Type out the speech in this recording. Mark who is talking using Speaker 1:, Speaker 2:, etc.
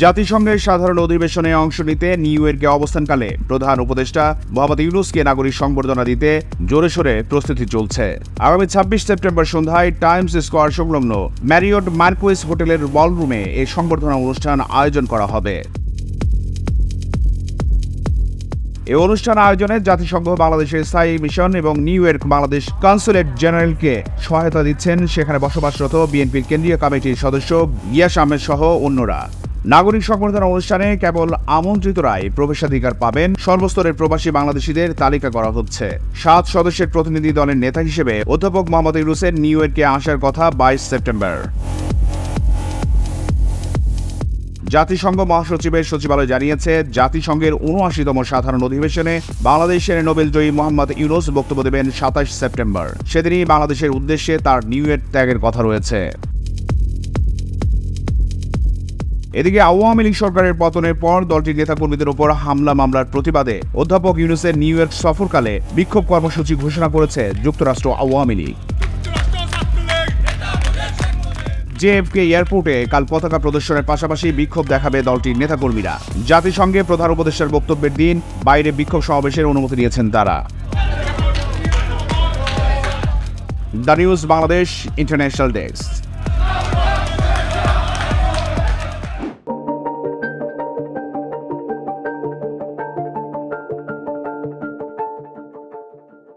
Speaker 1: জাতিসংঘের সাধারণ অধিবেশনে অংশ নিতে নিউ ইয়র্কে অবস্থানকালে প্রধান উপদেষ্টা মোহাম্মদ ইউনূসকে নাগরিক সংবর্ধনা দিতে জোরে সোরে প্রস্তুতি চলছে। আগামী 26 সেপ্টেম্বর সন্ধ্যায় টাইমস স্কোয়ার সংলগ্ন ম্যারিয়ট মার্কুইস হোটেলের বলরুমে এই সংবর্ধনা অনুষ্ঠান আয়োজন করা হবে। এই অনুষ্ঠান আয়োজনে জাতিসংঘ বাংলাদেশের স্থায়ী মিশন এবং নিউ ইয়র্ক বাংলাদেশ কনসুলেট জেনারেলকে সহায়তা দিচ্ছেন সেখানে বসবাসরত বিএনপির কেন্দ্রীয় কমিটির সদস্য গিয়াস আহমেদ সহ অন্যরা। নাগরিক সংবর্ধনা অনুষ্ঠানে কেবল আমন্ত্রিতরাই প্রবেশাধিকার পাবেন। সর্বস্তরের প্রবাসী বাংলাদেশিদের তালিকা করা হচ্ছে। 7 সদস্যের প্রতিনিধি দলের নেতা হিসেবে অধ্যাপক মোহাম্মদ ইউনূসের নিউ ইয়র্কে আসার কথা 22 সেপ্টেম্বর। জাতিসংঘ মহাসচিবের সচিবালয় জানিয়েছে, জাতিসংঘের ৭৯তম সাধারণ অধিবেশনে বাংলাদেশের নোবেলজয়ী মোহাম্মদ ইউনূস বক্তব্য দেবেন ২৭ সেপ্টেম্বর। সেদিনই বাংলাদেশের উদ্দেশ্যে তার নিউ ইয়র্ক ত্যাগের কথা রয়েছে। এদিকে আওয়ামী লীগ সরকারের পতনের পর দলটির নেতাকর্মীদের উপর হামলা মামলার প্রতিবাদে অধ্যাপক ইউনূসের নিউ ইয়র্ক সফরকালে বিক্ষোভ কর্মসূচি ঘোষণা করেছে যুক্তরাষ্ট্র আওয়ামী লীগ। জেএফকে এয়ারপোর্টে কাল পতাকা প্রদর্শনের পাশাপাশি বিক্ষোভ দেখাবে দলটির নেতাকর্মীরা। জাতিসংঘে প্রধান উপদেষ্টার বক্তব্যের দিন বাইরে বিক্ষোভ সমাবেশের অনুমতি নিয়েছেন তারা। The news Bangladesh international desk.